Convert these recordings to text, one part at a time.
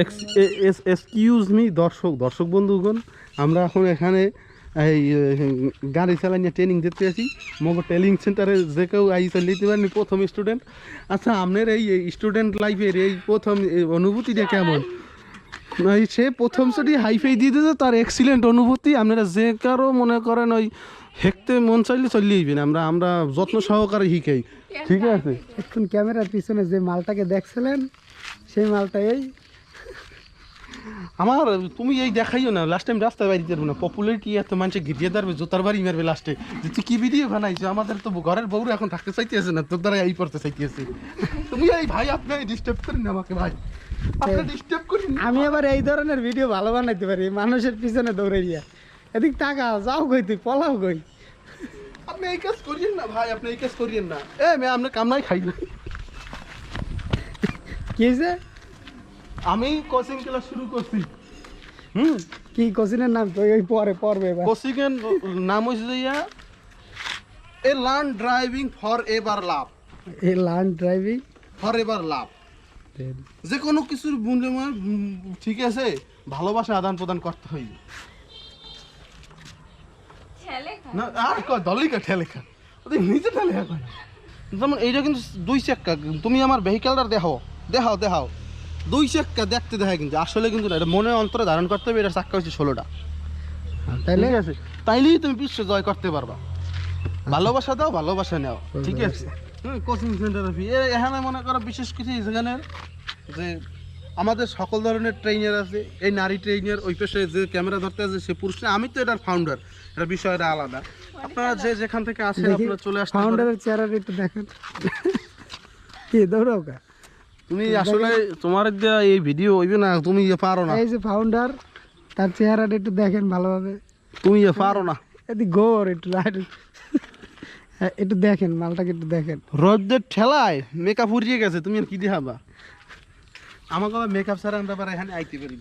Excuse me দর্শক বন্ধুগণ, আমরা এখন এখানে এই গাড়ি চালানিয়ে ট্রেনিং দিতে আছি। মগো ট্রেনিং সেন্টারে যে কেউ আইসে নিতে পারেনি, প্রথম স্টুডেন্ট। আচ্ছা, আপনার এই স্টুডেন্ট লাইফের এই প্রথম অনুভূতিটা কেমন? সে প্রথম সেটি হাইফাই দিয়ে দিতে, তার এক্সিলেন্ট অনুভূতি। আপনারা যে কারো মনে করেন ওই হেঁকতে মন চাইলে চলে যাবেন, আমরা যত্ন সহকারে শিখাই, ঠিক আছে? এখন ক্যামেরার পিছনে যে মালটাকে দেখছিলেন সেই মালটা এই আমার, তুমি এই দেখাইও না। লাস্ট টাইম রাস্তায় বাড়ি যাবো না, পপুলারিটি এত মানুষে ঘিরিয়ে দাঁড়বে, জোতার বাড়ি মারবে লাস্টে যে তুই কি ভিডিও বানাইছো। আমাদের তো ঘরের বউরা এখন থাকতে চাইতেছে না, তোর দ্বারা এই পড়তে চাইতেছে। তুমি এই ভাই, আপনি ডিস্টার্ব করেন আমাকে ভাই, আপনি ডিস্টার্ব করেন। আমি আবার এই ধরনের ভিডিও ভালো বানাইতে পারি, মানুষের পিছনে দৌড়াইয়া। এদিক টাকা যাও কই, তুই পলাও কই। আপনি এই কাজ করিয়েন না ভাই, আপনি এই কাজ করিয়েন না। মে আপনি কামনাই খাই না। কি হয়েছে? আমি কোচিং ক্লাস শুরু করছি। কি কোচিনের নাম? তো ওই পরে পড়বে এবার। কোচিং এর নাম হচ্ছে এ লার্ন ড্রাইভিং ফর এভার লাভ। এই লার্ন ড্রাইভিং ফর এভার লাভ, যে কোনো কিছুর মূল্যমান, ঠিক আছে, ভালোবাসা আদান প্রদান করতে হইবে না। আর দলিকা ঠেলেখা ওদের নিজে ঠেলেখা করে। যেমন এইটা কিন্তু 2 চাক্কা, তুমি আমার ভেহিক্যালটা দেখাও দেখাও দেখাও 2 চাক্কা দেখতে দেখা, কিন্তু আসলে কিন্তু না, এটা মনে অন্তরে ধারণ করতে হবে। এটা চাক্কা হচ্ছে 16টা, তাইলে ঠিক আছে? তাইলেই তুমি বিশ্ব জয় করতে পারবা। ভালোবাসা দাও, ভালোবাসা নাও, ঠিক আছে? কোচিং সেন্টার এখানে মনে করো বিশেষ কিছু যেখানে যে আমাদের সকল ধরনের ট্রেনার আছে। এই নারী ট্রেনার, ওই পাশে যে ক্যামেরা ধরতে আছে সে পুরুষ। আমি তো এটার ফাউন্ডার, এটা বিষয়টা আলাদা। আপনারা যে যেখান থেকে আসেন আপনারা চলে আসতে পারেন। ফাউন্ডারের চেহারাটা একটু দেখেন। কি দৌড়াও কা? তুমি আসলে তোমার দিয়ে এই ভিডিও হইবে না, তুমি পারো না। এই যে ফাউন্ডার, তার চেহারাটা একটু দেখেন ভালোভাবে। তুমি পারো না। এদিক গোর একটু রাইট, একটু দেখেন মালটাকে, একটু দেখেন। রোদের ঠেলায় মেকআপ উড়িয়ে গেছে, তুমি আর কি দেখাবা আমাকে? মেকআপ ছাড়া আমরা আবার এখানে আইতে পারি।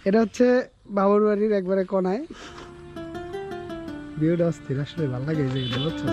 এটা হচ্ছে বাবুর বাড়ির একবারে কোনায়। ভিউটা অস্থির, আসলে ভালো লাগে এই জায়গাটা, বুঝছো?